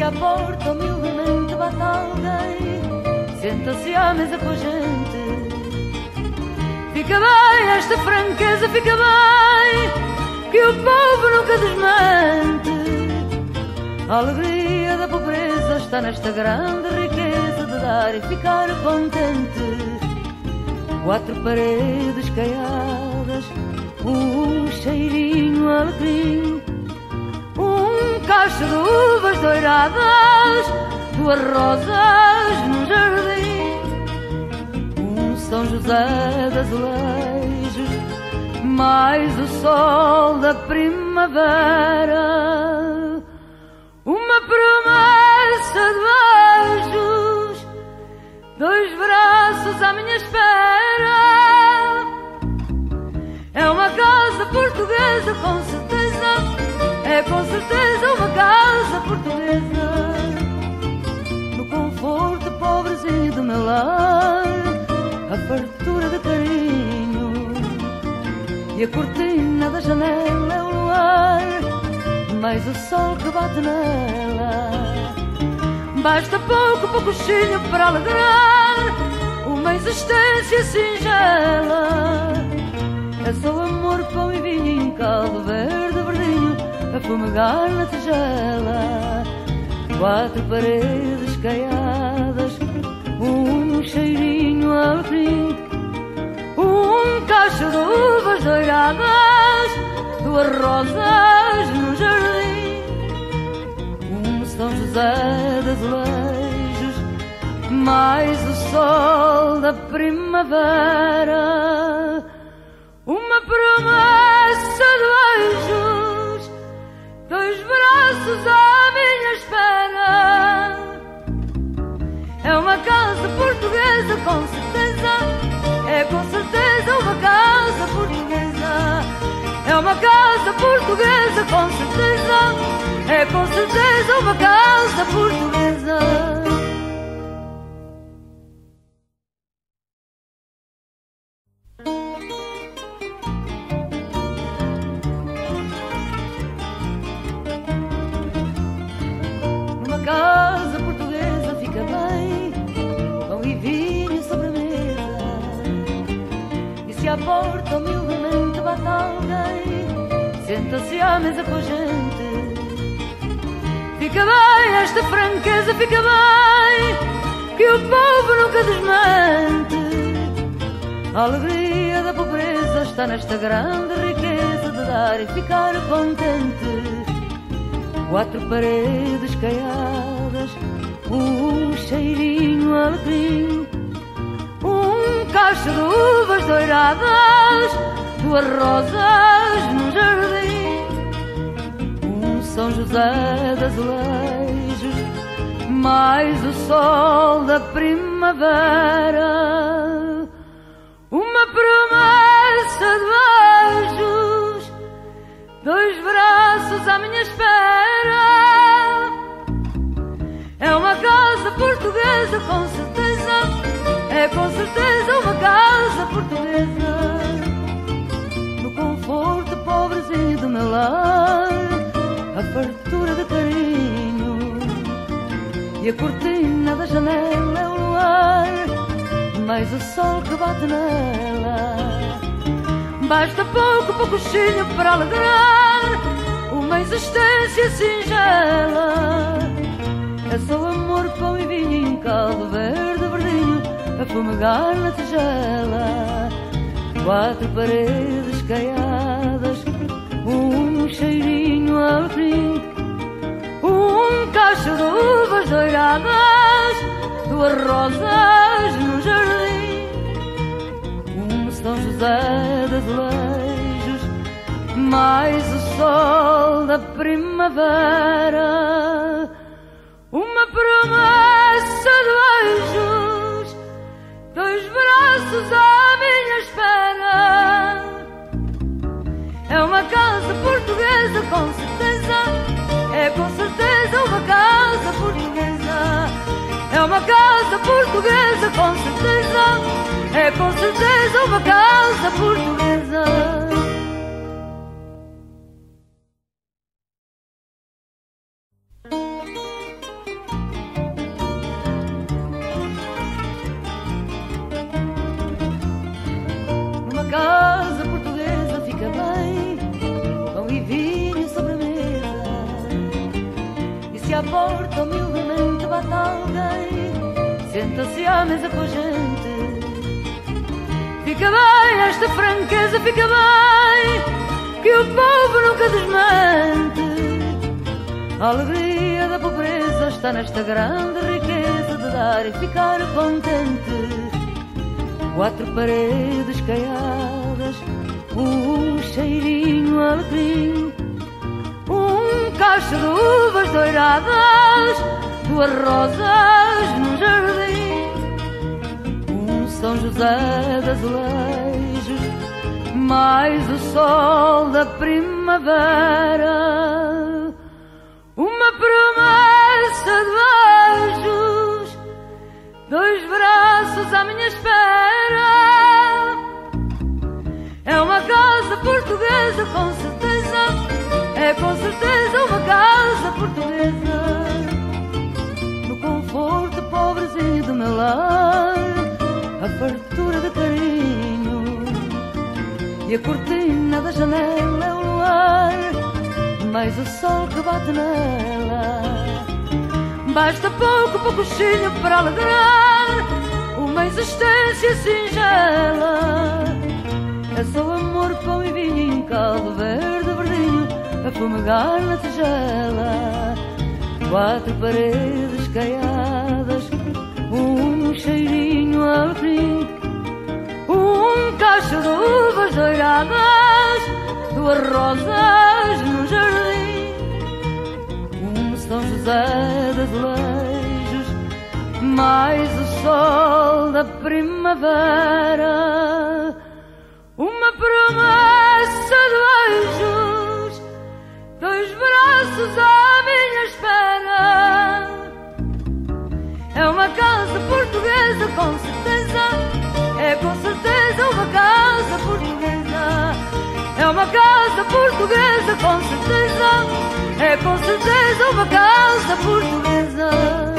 à porta humildemente bate alguém, senta-se à mesa com a gente. Fica bem esta franqueza, fica bem, que o povo nunca desmente. A alegria da pobreza está nesta grande riqueza de dar e ficar contente. Quatro paredes caiadas, um cheirinho alecrim, um cacho de uvas doiradas, duas rosas no jardim, um São José de azulejos, mais o sol da primavera, uma promessa de beijos, dois braços à minha espera. É uma casa portuguesa, com certeza, é com certeza uma casa portuguesa. No conforto pobrezinho do meu lar, a fartura de carinho, e a cortina da janela é o luar, mais o sol que bate nela. Basta pouco coxinho para alegrar uma existência singela. É só amor, pão e vinho em caldo verde, verdinho, a fumegar na tigela. Quatro paredes caiadas, um cheirinho alecrim, um cacho de uvas doiradas, duas rosas no jardim, um São José de azulejos, mais o sol da primavera, uma promessa de beijos, dois braços à minha espera. É uma casa portuguesa, com certeza, é com certeza uma casa portuguesa. É uma casa portuguesa, com certeza, é com certeza uma casa portuguesa. Numa casa portuguesa fica bem, pão e vinho sobre a mesa, e se à porta humildemente bate alguém, senta-se à mesa com a gente. Fica bem esta franqueza, fica bem, que o povo nunca desmente. A alegria da pobreza está nesta grande riqueza de dar e ficar contente. Quatro paredes caiadas, um cheirinho alecrim, um cacho de uvas doiradas, duas rosas no jardim, um São José de azulejos, mais o sol da primavera, uma promessa de beijos, dois braços à minha espera. É uma casa portuguesa, com certeza, é com certeza uma casa portuguesa. No conforto pobrezinho do meu lar, a fartura de carinho, e a cortina da janela é o luar, mais o sol que bate nela. Basta pouco coxinho para alegrar uma existência singela. É só amor, pão e vinho em caldo verde, verdinho, a fumegar na tigela. Quatro paredes caiadas, um cheirinho alecrim, um cacho de uvas doiradas, duas rosas no jardim, um São José de azulejos, mais o sol da primavera, uma promessa de beijos, dois braços à minha espera. É uma casa portuguesa, com certeza, é com certeza uma casa portuguesa. É uma casa portuguesa, com certeza, é com certeza uma casa portuguesa. à porta humildemente bate alguém, senta-se à mesa com a gente. Fica bem esta franqueza, fica bem, que o povo nunca desmente. A alegria da pobreza está nesta grande riqueza de dar e ficar contente. Quatro paredes caiadas, um cheirinho alecrim, um cacho de uvas doiradas, duas rosas no jardim, um São José de azulejos, mais o sol da primavera, uma promessa de beijos, dois braços à minha espera. É uma casa portuguesa, com certeza, é com certeza uma casa portuguesa. No conforto pobrezinho do meu lar, a fartura de carinho, e a cortina da janela é o luar, mais o sol que bate nela. Basta pouco, pouco chilho para alegrar uma existência singela. É só amor, pão e vinho em caldo verde, verdinho, a fumegar na tigela. Quatro paredes caiadas, um cheirinho alecrim, um cacho de uvas doiradas, duas rosas no jardim, um São José de azulejos, mais o sol da primavera, uma promessa de beijos, dois braços à minha espera. É uma casa portuguesa, com certeza, é com certeza uma casa portuguesa. É uma casa portuguesa, com certeza, é com certeza uma casa portuguesa.